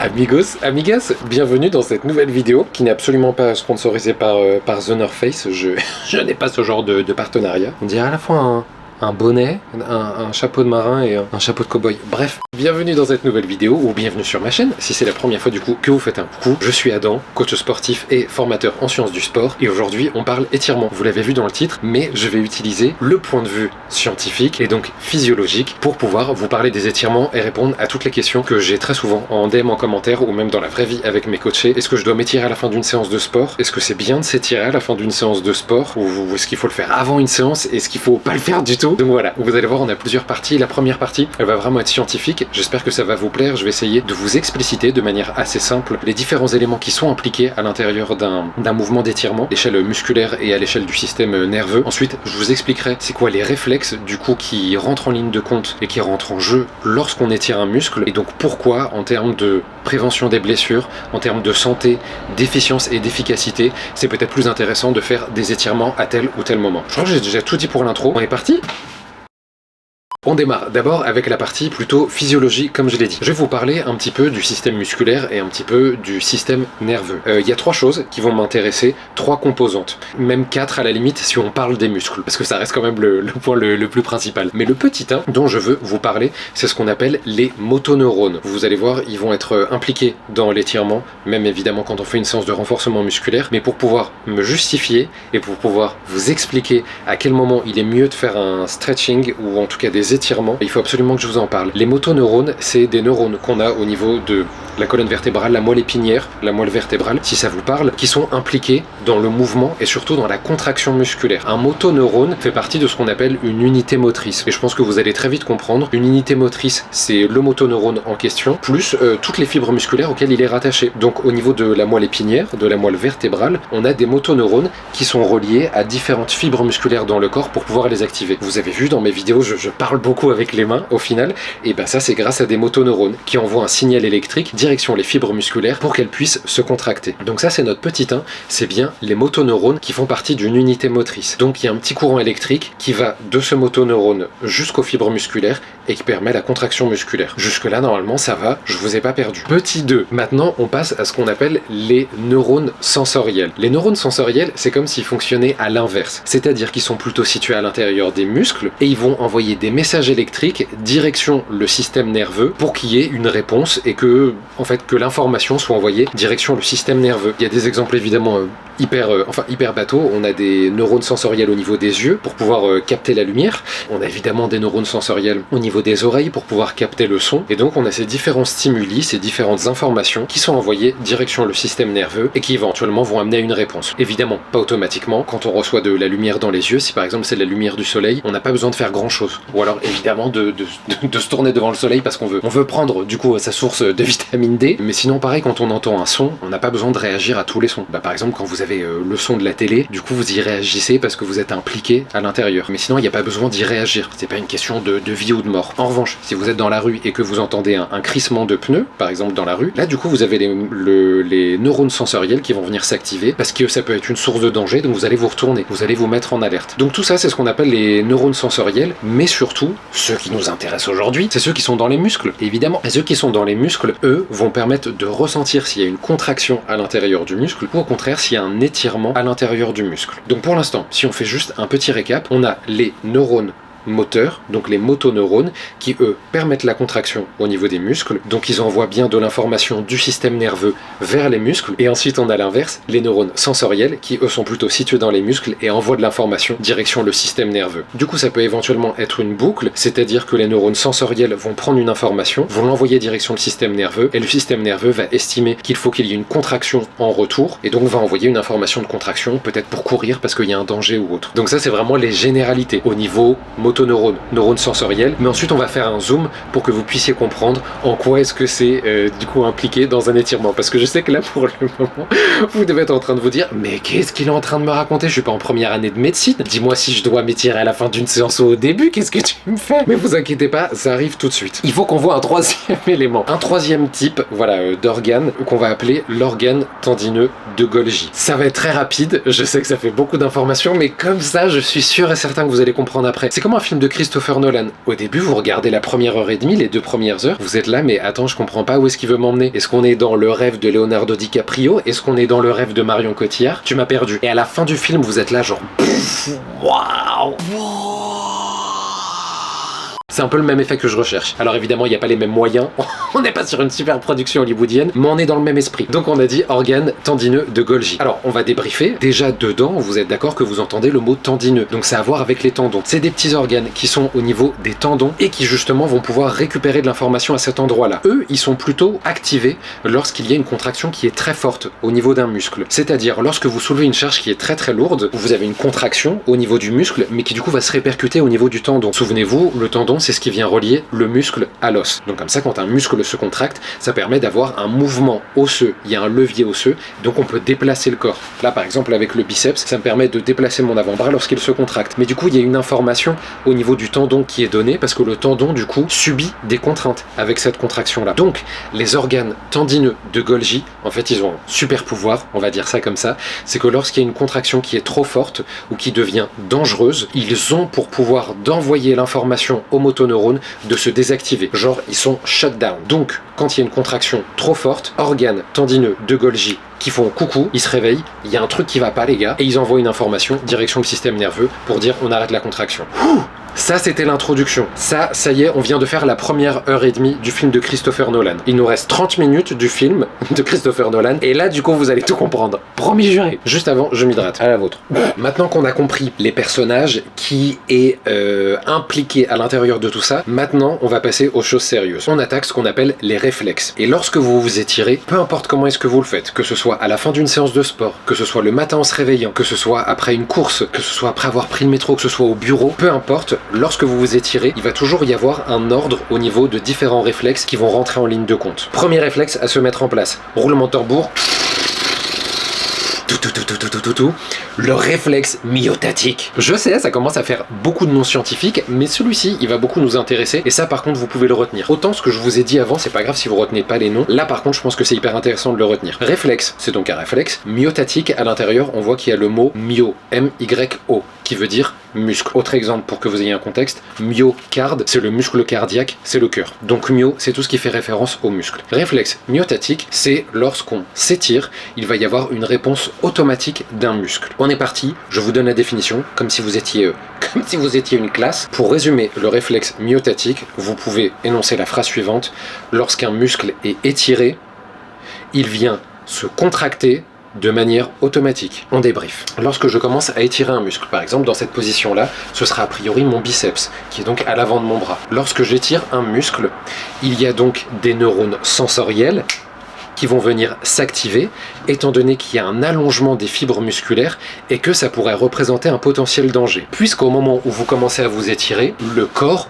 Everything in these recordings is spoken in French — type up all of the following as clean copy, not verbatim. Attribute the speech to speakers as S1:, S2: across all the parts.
S1: Amigos, amigas, bienvenue dans cette nouvelle vidéo qui n'est absolument pas sponsorisée par The North Face. Je n'ai pas ce genre de partenariat. On dirait à la fois un bonnet, un chapeau de marin et un chapeau de cow-boy. Bref, bienvenue dans cette nouvelle vidéo ou bienvenue sur ma chaîne. Si c'est la première fois du coup que vous faites un coucou, je suis Adam, coach sportif et formateur en sciences du sport. Et aujourd'hui, on parle étirement. Vous l'avez vu dans le titre, mais je vais utiliser le point de vue scientifique et donc physiologique pour pouvoir vous parler des étirements et répondre à toutes les questions que j'ai très souvent en DM, en commentaire ou même dans la vraie vie avec mes coachés. Est-ce que je dois m'étirer à la fin d'une séance de sport? Est-ce que c'est bien de s'étirer à la fin d'une séance de sport? Ou est-ce qu'il faut le faire avant une séance? Est-ce qu'il faut pas le faire du tout? Donc voilà, vous allez voir, on a plusieurs parties. La première partie, elle va vraiment être scientifique. J'espère que ça va vous plaire. Je vais essayer de vous expliciter de manière assez simple les différents éléments qui sont impliqués à l'intérieur d'un mouvement d'étirement, à l'échelle musculaire et à l'échelle du système nerveux. Ensuite, je vous expliquerai c'est quoi les réflexes du coup qui rentrent en ligne de compte et qui rentrent en jeu lorsqu'on étire un muscle, et donc pourquoi en termes de prévention des blessures, en termes de santé, d'efficience et d'efficacité, c'est peut-être plus intéressant de faire des étirements à tel ou tel moment. Je crois que j'ai déjà tout dit pour l'intro. On est parti? On démarre d'abord avec la partie plutôt physiologie, comme je l'ai dit. Je vais vous parler un petit peu du système musculaire et un petit peu du système nerveux. Il y a trois choses qui vont m'intéresser, trois composantes, même quatre à la limite si on parle des muscles, parce que ça reste quand même le point le plus principal. Mais le petit 1 dont je veux vous parler, c'est ce qu'on appelle les motoneurones. Vous allez voir, ils vont être impliqués dans l'étirement, même évidemment quand on fait une séance de renforcement musculaire, mais pour pouvoir me justifier et pour pouvoir vous expliquer à quel moment il est mieux de faire un stretching ou en tout cas des étirements, il faut absolument que je vous en parle. Les motoneurones, c'est des neurones qu'on a au niveau de la colonne vertébrale, la moelle épinière, la moelle vertébrale, si ça vous parle, qui sont impliqués dans le mouvement et surtout dans la contraction musculaire. Un motoneurone fait partie de ce qu'on appelle une unité motrice. Et je pense que vous allez très vite comprendre. Une unité motrice, c'est le motoneurone en question, plus toutes les fibres musculaires auxquelles il est rattaché. Donc au niveau de la moelle épinière, de la moelle vertébrale, on a des motoneurones qui sont reliés à différentes fibres musculaires dans le corps pour pouvoir les activer. Vous avez vu dans mes vidéos, je parle beaucoup avec les mains au final, et ben ça c'est grâce à des motoneurones qui envoient un signal électrique direction les fibres musculaires pour qu'elles puissent se contracter. Donc ça c'est notre petit 1, c'est bien les motoneurones qui font partie d'une unité motrice. Donc il y a un petit courant électrique qui va de ce motoneurone jusqu'aux fibres musculaires et qui permet la contraction musculaire. Jusque là normalement ça va, je vous ai pas perdu. Petit 2, maintenant on passe à ce qu'on appelle les neurones sensoriels. Les neurones sensoriels, c'est comme s'ils fonctionnaient à l'inverse, c'est-à-dire qu'ils sont plutôt situés à l'intérieur des muscles et ils vont envoyer des messages électriques direction le système nerveux pour qu'il y ait une réponse et que l'information soit envoyée direction le système nerveux. Il y a des exemples évidemment hyper bateau. On a des neurones sensoriels au niveau des yeux pour pouvoir capter la lumière. On a évidemment des neurones sensoriels au niveau des oreilles pour pouvoir capter le son. Et donc on a ces différents stimuli, ces différentes informations qui sont envoyées direction le système nerveux et qui éventuellement vont amener à une réponse. Évidemment, pas automatiquement. Quand on reçoit de la lumière dans les yeux, si par exemple c'est de la lumière du soleil, on n'a pas besoin de faire grand chose. Ou alors évidemment de se tourner devant le soleil parce qu'on veut prendre du coup sa source de vitamine D. Mais sinon pareil, quand on entend un son, on n'a pas besoin de réagir à tous les sons. Par exemple quand vous avez le son de la télé, du coup vous y réagissez parce que vous êtes impliqué à l'intérieur. Mais sinon il n'y a pas besoin d'y réagir, c'est pas une question de vie ou de mort. En revanche, si vous êtes dans la rue et que vous entendez un crissement de pneus, par exemple dans la rue, là du coup vous avez les neurones sensoriels qui vont venir s'activer parce que ça peut être une source de danger, donc vous allez vous retourner, vous allez vous mettre en alerte. Donc tout ça c'est ce qu'on appelle les neurones sensoriels, mais surtout, ceux qui nous intéressent aujourd'hui, c'est ceux qui sont dans les muscles, évidemment. Et ceux qui sont dans les muscles, eux, vont permettre de ressentir s'il y a une contraction à l'intérieur du muscle ou au contraire s'il y a un étirement à l'intérieur du muscle. Donc pour l'instant, si on fait juste un petit récap, on a les neurones moteurs, donc les motoneurones, qui eux permettent la contraction au niveau des muscles, donc ils envoient bien de l'information du système nerveux vers les muscles, et ensuite on a l'inverse, les neurones sensoriels, qui eux sont plutôt situés dans les muscles et envoient de l'information direction le système nerveux. Du coup ça peut éventuellement être une boucle, c'est-à-dire que les neurones sensoriels vont prendre une information, vont l'envoyer direction le système nerveux, et le système nerveux va estimer qu'il faut qu'il y ait une contraction en retour, et donc va envoyer une information de contraction, peut-être pour courir parce qu'il y a un danger ou autre. Donc ça c'est vraiment les généralités au niveau neurones sensoriels, mais ensuite on va faire un zoom pour que vous puissiez comprendre en quoi est-ce que c'est du coup impliqué dans un étirement, parce que je sais que là pour le moment vous devez être en train de vous dire mais qu'est-ce qu'il est en train de me raconter, je suis pas en première année de médecine, dis-moi si je dois m'étirer à la fin d'une séance ou au début, qu'est-ce que tu me fais? Mais vous inquiétez pas, ça arrive tout de suite. Il faut qu'on voit un troisième élément, un troisième type d'organe qu'on va appeler l'organe tendineux de Golgi. Ça va être très rapide, je sais que ça fait beaucoup d'informations, mais comme ça je suis sûr et certain que vous allez comprendre après. C'est comment un film de Christopher Nolan. Au début, vous regardez la première heure et demie, les 2 premières heures, vous êtes là, mais attends, je comprends pas où est-ce qu'il veut m'emmener. Est-ce qu'on est dans le rêve de Leonardo DiCaprio? Est-ce qu'on est dans le rêve de Marion Cotillard? Tu m'as perdu. Et à la fin du film, vous êtes là genre... Waouh! C'est un peu le même effet que je recherche. Alors évidemment, il n'y a pas les mêmes moyens, on n'est pas sur une super production hollywoodienne, mais on est dans le même esprit. Donc on a dit organe tendineux de Golgi. Alors on va débriefer. Déjà dedans, vous êtes d'accord que vous entendez le mot tendineux. Donc c'est à voir avec les tendons. C'est des petits organes qui sont au niveau des tendons et qui justement vont pouvoir récupérer de l'information à cet endroit-là. Eux, ils sont plutôt activés lorsqu'il y a une contraction qui est très forte au niveau d'un muscle. C'est-à-dire lorsque vous soulevez une charge qui est très très lourde, vous avez une contraction au niveau du muscle, mais qui du coup va se répercuter au niveau du tendon. Souvenez-vous, le tendon, c'est ce qui vient relier le muscle à l'os. Donc comme ça, quand un muscle se contracte, ça permet d'avoir un mouvement osseux. Il y a un levier osseux, donc on peut déplacer le corps. Là, par exemple, avec le biceps, ça me permet de déplacer mon avant-bras lorsqu'il se contracte. Mais du coup, il y a une information au niveau du tendon qui est donnée, parce que le tendon, du coup, subit des contraintes avec cette contraction-là. Donc, les organes tendineux de Golgi, en fait, ils ont un super pouvoir, on va dire ça comme ça, c'est que lorsqu'il y a une contraction qui est trop forte ou qui devient dangereuse, ils ont pour pouvoir d'envoyer l'information aux motoneurones de se désactiver. Genre, ils sont shut down. Donc, quand il y a une contraction trop forte, organes tendineux de Golgi qui font coucou, ils se réveillent, il y a un truc qui va pas les gars, et ils envoient une information direction le système nerveux pour dire on arrête la contraction. Ça, c'était l'introduction. Ça y est, on vient de faire la première heure et demie du film de Christopher Nolan. Il nous reste 30 minutes du film de Christopher Nolan, et là, du coup, vous allez tout comprendre. Promis juré. Juste avant, je m'hydrate. À la vôtre. Maintenant qu'on a compris les personnages qui est impliqué à l'intérieur de tout ça, maintenant, on va passer aux choses sérieuses. On attaque ce qu'on appelle les réflexes. Et lorsque vous vous étirez, peu importe comment est-ce que vous le faites, que ce soit à la fin d'une séance de sport, que ce soit le matin en se réveillant, que ce soit après une course, que ce soit après avoir pris le métro, que ce soit au bureau, peu importe, lorsque vous vous étirez, il va toujours y avoir un ordre au niveau de différents réflexes qui vont rentrer en ligne de compte. Premier réflexe à se mettre en place. Roulement de tambour. Le réflexe myotatique. Je sais, ça commence à faire beaucoup de noms scientifiques, mais celui-ci, il va beaucoup nous intéresser, et ça, par contre, vous pouvez le retenir. Autant ce que je vous ai dit avant, c'est pas grave si vous retenez pas les noms. Là, par contre, je pense que c'est hyper intéressant de le retenir. Réflexe, c'est donc un réflexe. Myotatique, à l'intérieur, on voit qu'il y a le mot myo, M-Y-O, qui veut dire muscle. Autre exemple pour que vous ayez un contexte, myocarde, c'est le muscle cardiaque, c'est le cœur. Donc myo, c'est tout ce qui fait référence au muscle. Réflexe myotatique, c'est lorsqu'on s'étire, il va y avoir une réponse automatique d'un muscle. On est parti, je vous donne la définition, comme si vous étiez une classe. Pour résumer le réflexe myotatique, vous pouvez énoncer la phrase suivante: lorsqu'un muscle est étiré, il vient se contracter de manière automatique. On débrief. Lorsque je commence à étirer un muscle, par exemple dans cette position-là, ce sera a priori mon biceps, qui est donc à l'avant de mon bras. Lorsque j'étire un muscle, il y a donc des neurones sensoriels qui vont venir s'activer, étant donné qu'il y a un allongement des fibres musculaires et que ça pourrait représenter un potentiel danger. Puisqu'au moment où vous commencez à vous étirer, le corps,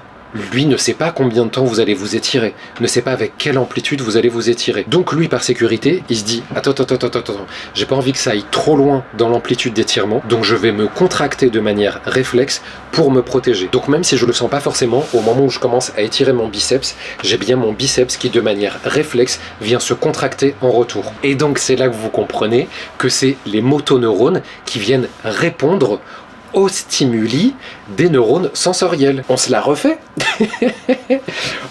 S1: lui, ne sait pas combien de temps vous allez vous étirer, ne sait pas avec quelle amplitude vous allez vous étirer. Donc lui, par sécurité, il se dit attends, j'ai pas envie que ça aille trop loin dans l'amplitude d'étirement, donc je vais me contracter de manière réflexe pour me protéger. Donc même si je le sens pas forcément, au moment où je commence à étirer mon biceps, j'ai bien mon biceps qui de manière réflexe vient se contracter en retour. Et donc c'est là que vous comprenez que c'est les motoneurones qui viennent répondre aux stimuli des neurones sensoriels. On se la refait.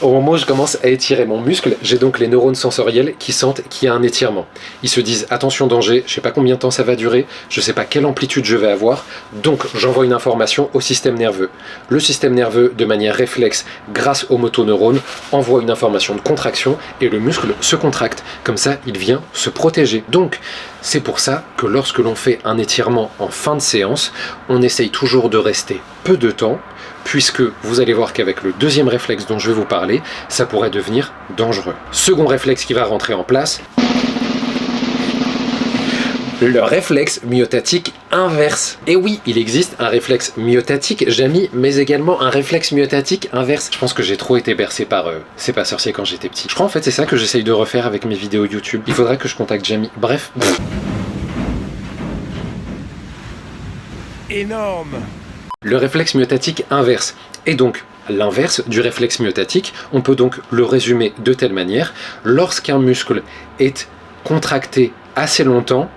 S1: Au moment où je commence à étirer mon muscle, j'ai donc les neurones sensoriels qui sentent qu'il y a un étirement. Ils se disent attention danger, je sais pas combien de temps ça va durer, je sais pas quelle amplitude je vais avoir, donc j'envoie une information au système nerveux. Le système nerveux, de manière réflexe, grâce aux motoneurones, envoie une information de contraction et le muscle se contracte. Comme ça, il vient se protéger. Donc, c'est pour ça que lorsque l'on fait un étirement en fin de séance, on essaye toujours de rester peu de temps, puisque vous allez voir qu'avec le deuxième réflexe dont je vais vous parler, ça pourrait devenir dangereux. Second réflexe qui va rentrer en place, le réflexe myotatique inverse. Et oui, il existe un réflexe myotatique Jamie, mais également un réflexe myotatique inverse. Je pense que j'ai trop été bercé par C'est pas sorcier quand j'étais petit. Je crois en fait c'est ça que j'essaye de refaire avec mes vidéos YouTube. Il faudrait que je contacte Jamie. Bref.
S2: Énorme.
S1: Le réflexe myotatique inverse. Et donc, l'inverse du réflexe myotatique, on peut donc le résumer de telle manière. Lorsqu'un muscle est contracté assez longtemps,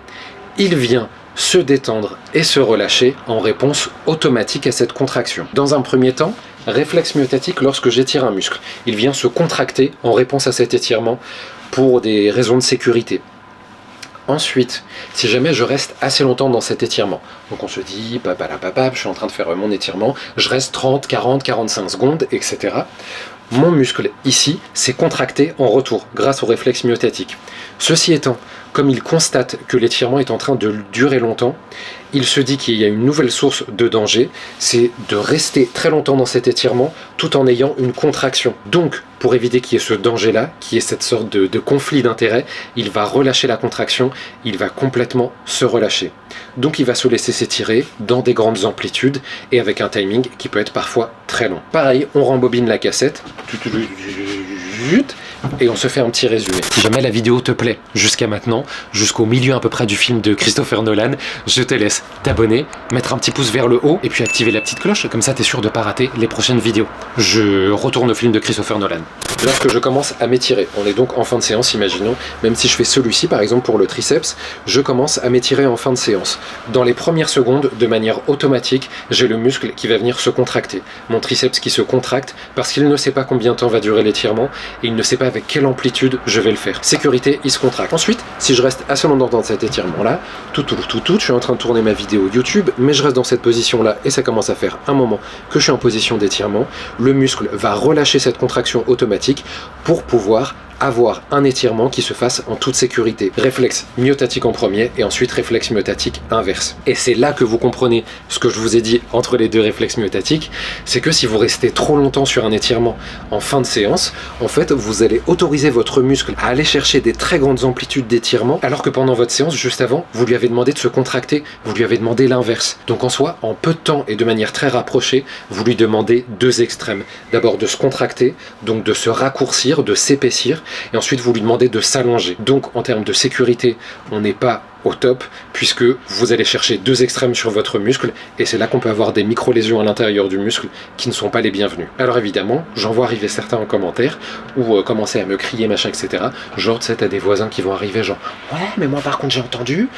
S1: il vient se détendre et se relâcher en réponse automatique à cette contraction. Dans un premier temps, réflexe myotatique lorsque j'étire un muscle. Il vient se contracter en réponse à cet étirement pour des raisons de sécurité. Ensuite, si jamais je reste assez longtemps dans cet étirement, donc on se dit, je suis en train de faire mon étirement, je reste 30, 40, 45 secondes, etc. Mon muscle ici s'est contracté en retour grâce au réflexe myotatique. Ceci étant, comme il constate que l'étirement est en train de durer longtemps, il se dit qu'il y a une nouvelle source de danger, c'est de rester très longtemps dans cet étirement tout en ayant une contraction. Donc, pour éviter qu'il y ait ce danger-là, qu'il y ait cette sorte de conflit d'intérêts, il va relâcher la contraction, il va complètement se relâcher. Donc il va se laisser s'étirer dans des grandes amplitudes et avec un timing qui peut être parfois très long. Pareil, on rembobine la cassette, et on se fait un petit résumé. Si jamais la vidéo te plaît jusqu'à maintenant, jusqu'au milieu à peu près du film de Christopher Nolan, je te laisse t'abonner, mettre un petit pouce vers le haut et puis activer la petite cloche, comme ça t'es sûr de pas rater les prochaines vidéos. Je retourne au film de Christopher Nolan. Lorsque je commence à m'étirer, on est donc en fin de séance, imaginons, même si je fais celui-ci par exemple pour le triceps, je commence à m'étirer en fin de séance. Dans les premières secondes, de manière automatique, j'ai le muscle qui va venir se contracter. Mon triceps qui se contracte parce qu'il ne sait pas combien de temps va durer l'étirement et il ne sait pas avec quelle amplitude je vais le faire. Sécurité, il se contracte. Ensuite, si je reste assez longtemps dans cet étirement-là, je suis en train de tourner ma vidéo YouTube, mais je reste dans cette position-là et ça commence à faire un moment que je suis en position d'étirement, le muscle va relâcher cette contraction automatique pour pouvoir avoir un étirement qui se fasse en toute sécurité. Réflexe myotatique en premier et ensuite réflexe myotatique inverse. Et c'est là que vous comprenez ce que je vous ai dit entre les deux réflexes myotatiques, c'est que si vous restez trop longtemps sur un étirement en fin de séance, en fait vous allez autoriser votre muscle à aller chercher des très grandes amplitudes d'étirement alors que pendant votre séance juste avant, vous lui avez demandé de se contracter, vous lui avez demandé l'inverse. Donc en soi, en peu de temps et de manière très rapprochée, vous lui demandez deux extrêmes. D'abord de se contracter, donc de se raccourcir, de s'épaissir, et ensuite vous lui demandez de s'allonger. Donc en termes de sécurité, on n'est pas au top puisque vous allez chercher deux extrêmes sur votre muscle et c'est là qu'on peut avoir des micro-lésions à l'intérieur du muscle qui ne sont pas les bienvenues. Alors évidemment, j'en vois arriver certains en commentaire ou commencer à me crier machin etc. Genre tu sais t'as des voisins qui vont arriver genre ouais mais moi par contre j'ai entendu.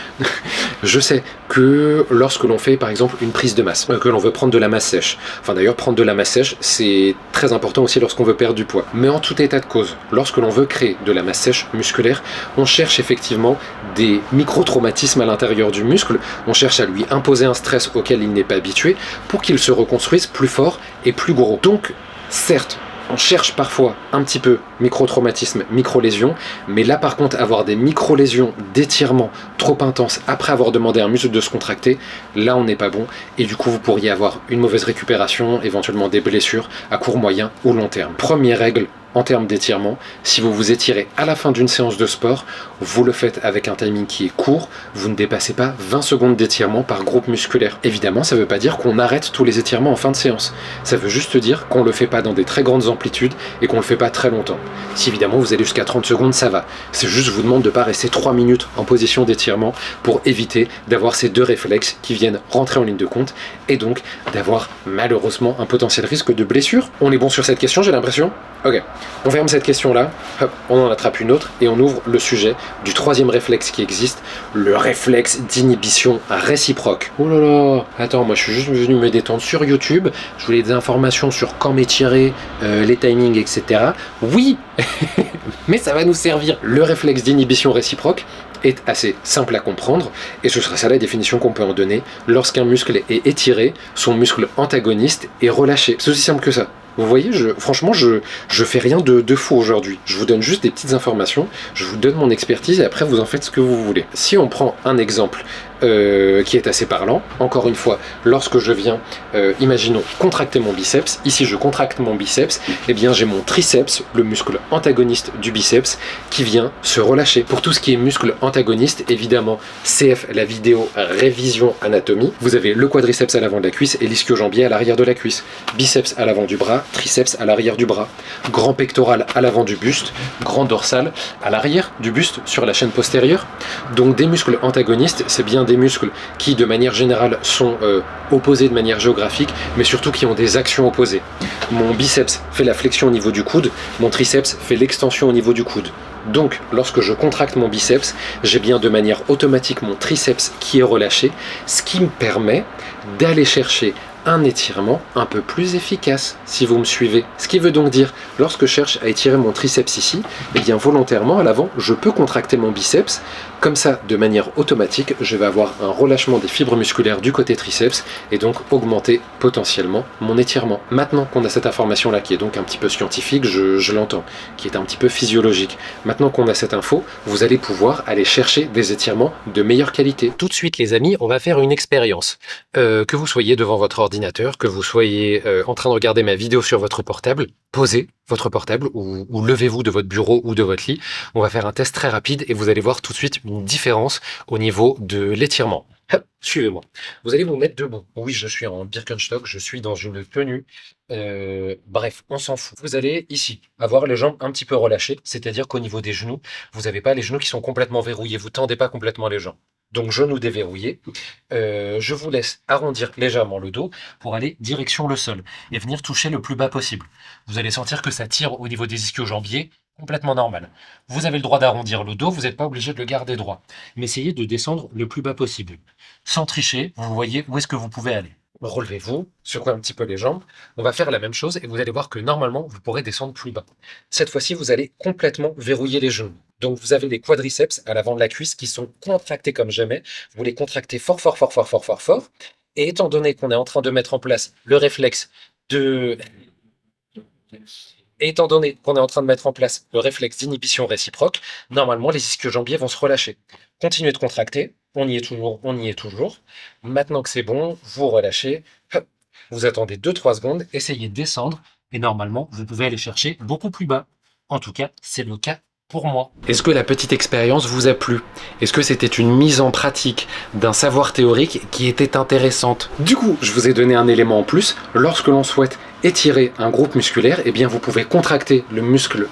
S1: Je sais que lorsque l'on fait par exemple une prise de masse, que l'on veut prendre de la masse sèche, enfin d'ailleurs prendre de la masse sèche c'est très important aussi lorsqu'on veut perdre du poids, mais en tout état de cause, lorsque l'on veut créer de la masse sèche musculaire, on cherche effectivement des micro-traumatismes à l'intérieur du muscle, on cherche à lui imposer un stress auquel il n'est pas habitué pour qu'il se reconstruise plus fort et plus gros. Donc certes, on cherche parfois un petit peu micro-traumatisme, micro-lésion, mais là par contre avoir des micro-lésions d'étirement trop intenses après avoir demandé à un muscle de se contracter, là on n'est pas bon et du coup vous pourriez avoir une mauvaise récupération, éventuellement des blessures à court, moyen ou long terme. Première règle en termes d'étirement, si vous vous étirez à la fin d'une séance de sport, vous le faites avec un timing qui est court, vous ne dépassez pas 20 secondes d'étirement par groupe musculaire. Évidemment, ça ne veut pas dire qu'on arrête tous les étirements en fin de séance. Ça veut juste dire qu'on ne le fait pas dans des très grandes amplitudes et qu'on ne le fait pas très longtemps. Si évidemment vous allez jusqu'à 30 secondes, ça va. C'est juste, je vous demande de ne pas rester 3 minutes en position d'étirement pour éviter d'avoir ces deux réflexes qui viennent rentrer en ligne de compte et donc d'avoir malheureusement un potentiel risque de blessure. On est bon sur cette question, j'ai l'impression? Ok, on ferme cette question-là, hop, on en attrape une autre et on ouvre le sujet du troisième réflexe qui existe, le réflexe d'inhibition réciproque. Oh là là, attends, moi je suis juste venu me détendre sur YouTube, je voulais des informations sur quand m'étirer, les timings, etc. Oui, mais ça va nous servir. Le réflexe d'inhibition réciproque est assez simple à comprendre et ce sera ça la définition qu'on peut en donner. Lorsqu'un muscle est étiré, son muscle antagoniste est relâché. C'est aussi simple que ça. Vous voyez, franchement, je fais rien de fou aujourd'hui. Je vous donne juste des petites informations, je vous donne mon expertise et après vous en faites ce que vous voulez. Si on prend un exemple qui est assez parlant, encore une fois, lorsque je viens, imaginons, contracter mon biceps, ici je contracte mon biceps, et bien j'ai mon triceps, le muscle antagoniste du biceps, qui vient se relâcher. Pour tout ce qui est muscle antagoniste, évidemment, CF, la vidéo révision anatomie, vous avez le quadriceps à l'avant de la cuisse et l'ischio-jambier à l'arrière de la cuisse, biceps à l'avant du bras, triceps à l'arrière du bras, grand pectoral à l'avant du buste, grand dorsal à l'arrière du buste sur la chaîne postérieure. Donc des muscles antagonistes, c'est bien des muscles qui de manière générale sont opposés de manière géographique, mais surtout qui ont des actions opposées. Mon biceps fait la flexion au niveau du coude, mon triceps fait l'extension au niveau du coude. Donc, lorsque je contracte mon biceps, j'ai bien de manière automatique mon triceps qui est relâché, ce qui me permet d'aller chercher un étirement un peu plus efficace, si vous me suivez. Ce qui veut donc dire, lorsque je cherche à étirer mon triceps ici, eh bien volontairement à l'avant, je peux contracter mon biceps. Comme ça, de manière automatique, je vais avoir un relâchement des fibres musculaires du côté triceps et donc augmenter potentiellement mon étirement. Maintenant qu'on a cette information-là, qui est donc un petit peu scientifique, je l'entends, qui est un petit peu physiologique. Maintenant qu'on a cette info, vous allez pouvoir aller chercher des étirements de meilleure qualité. Tout de suite, les amis, on va faire une expérience. Que vous soyez devant votre ordinateur, que vous soyez en train de regarder ma vidéo sur votre portable, posez votre portable ou levez-vous de votre bureau ou de votre lit. On va faire un test très rapide et vous allez voir tout de suite une différence au niveau de l'étirement. Suivez-moi. Vous allez vous mettre debout. Oui, je suis en Birkenstock, je suis dans une tenue. Bref, on s'en fout. Vous allez ici avoir les jambes un petit peu relâchées, c'est-à-dire qu'au niveau des genoux, vous n'avez pas les genoux qui sont complètement verrouillés. Vous tendez pas complètement les jambes. Donc genoux déverrouillés. Je vous laisse arrondir légèrement le dos pour aller direction le sol et venir toucher le plus bas possible. Vous allez sentir que ça tire au niveau des ischio-jambiers, complètement normal. Vous avez le droit d'arrondir le dos, vous n'êtes pas obligé de le garder droit. Mais essayez de descendre le plus bas possible. Sans tricher, vous voyez où est-ce que vous pouvez aller. Relevez-vous, secouez un petit peu les jambes. On va faire la même chose et vous allez voir que normalement, vous pourrez descendre plus bas. Cette fois-ci, vous allez complètement verrouiller les genoux. Donc, vous avez les quadriceps à l'avant de la cuisse qui sont contractés comme jamais. Vous les contractez fort, fort, fort, fort, fort, fort, fort. Et étant donné qu'on est en train de mettre en place le réflexe de... étant donné qu'on est en train de mettre en place le réflexe d'inhibition réciproque, normalement, les ischio-jambiers vont se relâcher. Continuez de contracter. On y est toujours, on y est toujours. Maintenant que c'est bon, vous relâchez. Hop. Vous attendez 2-3 secondes, essayez de descendre. Et normalement, vous pouvez aller chercher beaucoup plus bas. En tout cas, c'est le cas pour moi. Est-ce que la petite expérience vous a plu? Est-ce que c'était une mise en pratique d'un savoir théorique qui était intéressante? Du coup, je vous ai donné un élément en plus. Lorsque l'on souhaite étirer un groupe musculaire, eh bien vous pouvez contracter le muscle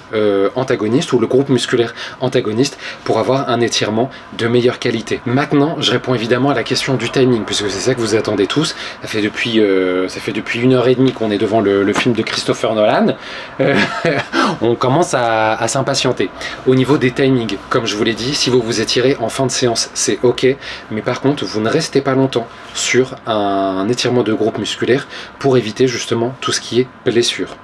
S1: antagoniste ou le groupe musculaire antagoniste pour avoir un étirement de meilleure qualité. Maintenant, je réponds évidemment à la question du timing, puisque c'est ça que vous attendez tous. Ça fait depuis 1h30 qu'on est devant le film de Christopher Nolan. On commence à s'impatienter. Au niveau des timings, comme je vous l'ai dit, si vous vous étirez en fin de séance, c'est ok, mais par contre, vous ne restez pas longtemps sur un étirement de groupe musculaire pour éviter justement tout ce qui est blessure.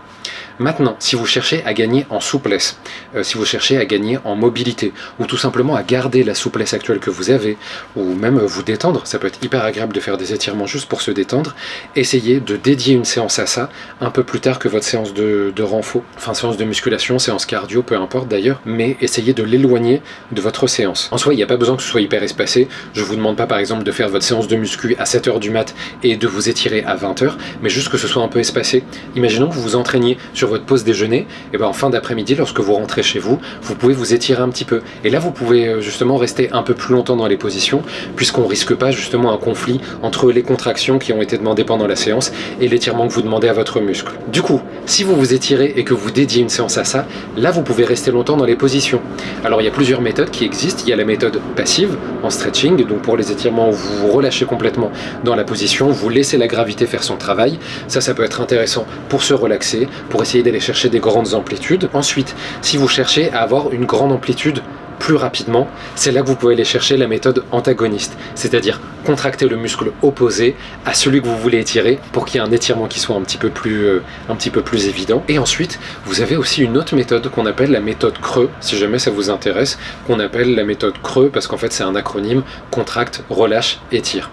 S1: Maintenant, si vous cherchez à gagner en souplesse, si vous cherchez à gagner en mobilité, ou tout simplement à garder la souplesse actuelle que vous avez, ou même vous détendre, ça peut être hyper agréable de faire des étirements juste pour se détendre, essayez de dédier une séance à ça, un peu plus tard que votre séance de renfort, enfin séance de musculation, séance cardio, peu importe d'ailleurs, mais essayez de l'éloigner de votre séance. En soi, il n'y a pas besoin que ce soit hyper espacé, je vous demande pas par exemple de faire votre séance de muscu à 7h du mat et de vous étirer à 20h, mais juste que ce soit un peu espacé. Imaginons que vous vous entraîniez sur votre pause déjeuner, et ben en fin d'après-midi, lorsque vous rentrez chez vous, vous pouvez vous étirer un petit peu. Et là, vous pouvez justement rester un peu plus longtemps dans les positions, puisqu'on risque pas justement un conflit entre les contractions qui ont été demandées pendant la séance et l'étirement que vous demandez à votre muscle. Du coup, si vous vous étirez et que vous dédiez une séance à ça, là, vous pouvez rester longtemps dans les positions. Alors, il y a plusieurs méthodes qui existent. Il y a la méthode passive, en stretching, donc pour les étirements où vous vous relâchez complètement dans la position, vous laissez la gravité faire son travail. Ça peut être intéressant pour se relaxer, pour essayer d'aller chercher des grandes amplitudes. Ensuite, si vous cherchez à avoir une grande amplitude plus rapidement, c'est là que vous pouvez aller chercher la méthode antagoniste, c'est-à-dire contracter le muscle opposé à celui que vous voulez étirer pour qu'il y ait un étirement qui soit un petit peu plus évident. Et ensuite, vous avez aussi une autre méthode qu'on appelle la méthode creux, si jamais ça vous intéresse, qu'on appelle la méthode creux parce qu'en fait c'est un acronyme: contracte, relâche, étire.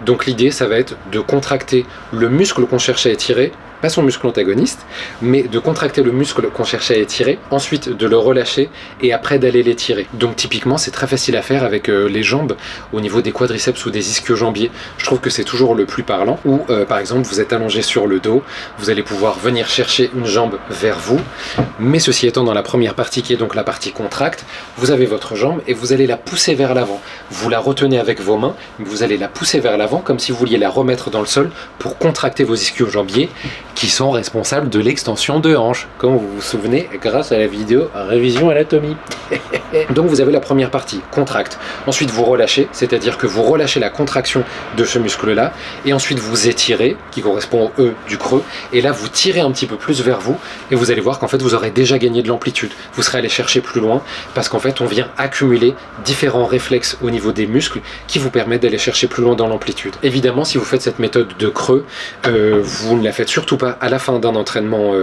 S1: Donc l'idée, ça va être de contracter le muscle qu'on cherche à étirer, pas son muscle antagoniste, mais de contracter le muscle qu'on cherche à étirer, ensuite de le relâcher et après d'aller l'étirer. Donc typiquement, c'est très facile à faire avec les jambes au niveau des quadriceps ou des ischio-jambiers. Je trouve que c'est toujours le plus parlant. Ou par exemple, vous êtes allongé sur le dos, vous allez pouvoir venir chercher une jambe vers vous, mais ceci étant, dans la première partie qui est donc la partie contracte, vous avez votre jambe et vous allez la pousser vers l'avant. Vous la retenez avec vos mains, vous allez la pousser vers l'avant comme si vous vouliez la remettre dans le sol pour contracter vos ischio-jambiers qui sont responsables de l'extension de hanche, comme vous vous souvenez grâce à la vidéo révision anatomie. Donc vous avez la première partie, contracte. Ensuite vous relâchez, c'est-à-dire que vous relâchez la contraction de ce muscle-là, et ensuite vous étirez, qui correspond au E du creux, et là vous tirez un petit peu plus vers vous, et vous allez voir qu'en fait vous aurez déjà gagné de l'amplitude. Vous serez allé chercher plus loin, parce qu'en fait on vient accumuler différents réflexes au niveau des muscles qui vous permettent d'aller chercher plus loin dans l'amplitude. Évidemment, si vous faites cette méthode de creux, vous ne la faites surtout pas à la fin d'un entraînement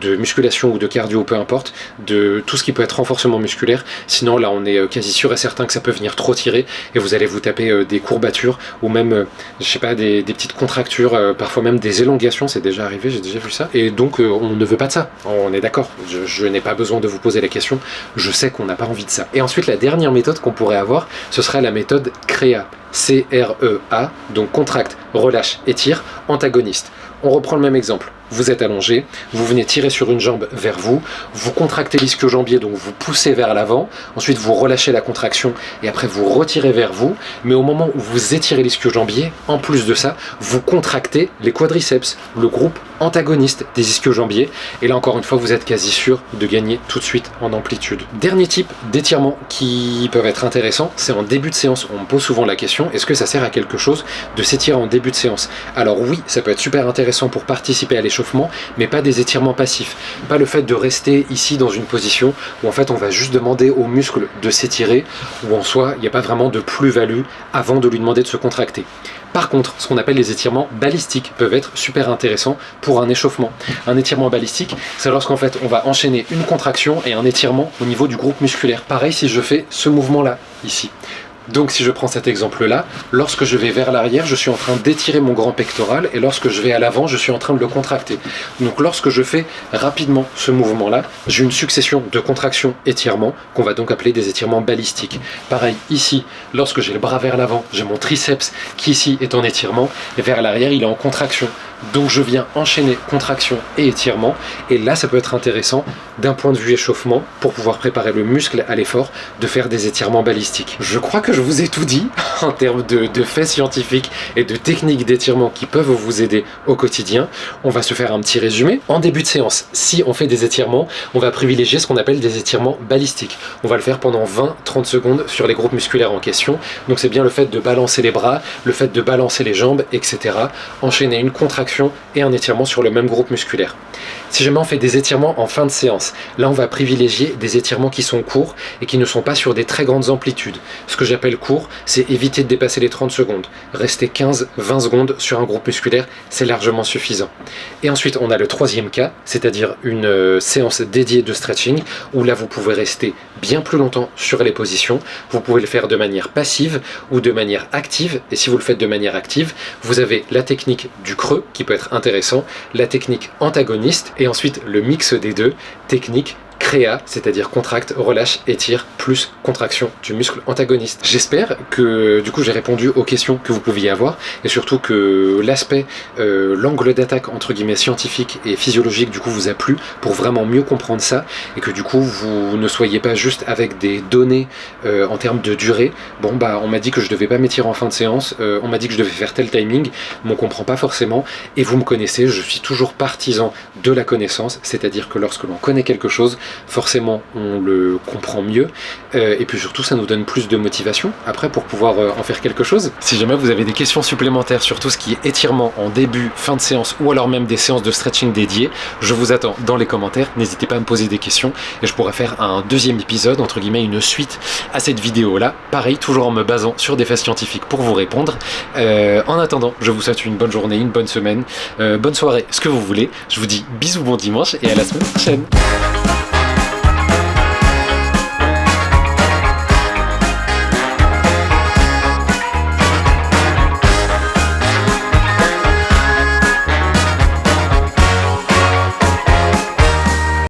S1: de musculation ou de cardio, peu importe, de tout ce qui peut être renforcement musculaire. Sinon là on est quasi sûr et certain que ça peut venir trop tirer et vous allez vous taper des courbatures ou même je sais pas, des petites contractures, parfois même des élongations. C'est déjà arrivé, j'ai déjà vu ça, et donc on ne veut pas de ça, on est d'accord. Je n'ai pas besoin de vous poser la question, je sais qu'on n'a pas envie de ça. Et ensuite la dernière méthode qu'on pourrait avoir, ce serait la méthode CREA, C-R-E-A, donc contracte, relâche, étire, antagoniste. On reprend le même exemple. Vous êtes allongé, vous venez tirer sur une jambe vers vous, vous contractez l'ischio-jambier, donc vous poussez vers l'avant, ensuite vous relâchez la contraction et après vous retirez vers vous, mais au moment où vous étirez l'ischio-jambier, en plus de ça, vous contractez les quadriceps, le groupe antagoniste des ischio-jambiers, et là encore une fois vous êtes quasi sûr de gagner tout de suite en amplitude. Dernier type d'étirement qui peuvent être intéressants, c'est en début de séance. On me pose souvent la question, est-ce que ça sert à quelque chose de s'étirer en début de séance? Alors oui, ça peut être super intéressant pour participer à l'échauffement, mais pas des étirements passifs. Pas le fait de rester ici dans une position où en fait on va juste demander aux muscles de s'étirer, où en soi il n'y a pas vraiment de plus-value avant de lui demander de se contracter. Par contre, ce qu'on appelle les étirements balistiques peuvent être super intéressants pour un échauffement. Un étirement balistique, c'est lorsqu'en fait on va enchaîner une contraction et un étirement au niveau du groupe musculaire. Pareil si je fais ce mouvement-là, ici. Donc si je prends cet exemple-là, lorsque je vais vers l'arrière, je suis en train d'étirer mon grand pectoral, et lorsque je vais à l'avant, je suis en train de le contracter. Donc lorsque je fais rapidement ce mouvement-là, j'ai une succession de contractions étirements, qu'on va donc appeler des étirements balistiques. Pareil ici, lorsque j'ai le bras vers l'avant, j'ai mon triceps qui ici est en étirement, et vers l'arrière il est en contraction. Donc je viens enchaîner contraction et étirement, et là ça peut être intéressant d'un point de vue échauffement pour pouvoir préparer le muscle à l'effort de faire des étirements balistiques. Je crois que je vous ai tout dit en termes de faits scientifiques et de techniques d'étirement qui peuvent vous aider au quotidien. On va se faire un petit résumé. En début de séance, si on fait des étirements, on va privilégier ce qu'on appelle des étirements balistiques. On va le faire pendant 20-30 secondes sur les groupes musculaires en question. Donc c'est bien le fait de balancer les bras, le fait de balancer les jambes, etc. Enchaîner une contraction et un étirement sur le même groupe musculaire. Si jamais on fait des étirements en fin de séance, là on va privilégier des étirements qui sont courts et qui ne sont pas sur des très grandes amplitudes. Ce que j'appelle court, c'est éviter de dépasser les 30 secondes. Rester 15-20 secondes sur un groupe musculaire, c'est largement suffisant. Et ensuite on a le troisième cas, c'est-à-dire une séance dédiée de stretching, où là vous pouvez rester bien plus longtemps sur les positions. Vous pouvez le faire de manière passive ou de manière active, et si vous le faites de manière active, vous avez la technique du creux qui peut être intéressant, la technique antagoniste, et ensuite le mix des deux, technique CREA, c'est-à-dire contracte, relâche, étire, plus contraction du muscle antagoniste. J'espère que du coup j'ai répondu aux questions que vous pouviez avoir, et surtout que l'aspect, l'angle d'attaque entre guillemets scientifique et physiologique du coup vous a plu pour vraiment mieux comprendre ça, et que du coup vous ne soyez pas juste avec des données en termes de durée. Bon bah on m'a dit que je devais pas m'étirer en fin de séance, on m'a dit que je devais faire tel timing, mais on comprend pas forcément, et vous me connaissez, je suis toujours partisan de la connaissance, c'est-à-dire que lorsque l'on connaît quelque chose, forcément on le comprend mieux, et puis surtout ça nous donne plus de motivation après pour pouvoir en faire quelque chose. Si jamais vous avez des questions supplémentaires sur tout ce qui est étirement en début, fin de séance, ou alors même des séances de stretching dédiées, je vous attends dans les commentaires, n'hésitez pas à me poser des questions et je pourrais faire un deuxième épisode, entre guillemets une suite à cette vidéo là, pareil toujours en me basant sur des faits scientifiques pour vous répondre. En attendant, je vous souhaite une bonne journée, une bonne semaine, bonne soirée, ce que vous voulez. Je vous dis bisous, bon dimanche et à la semaine prochaine.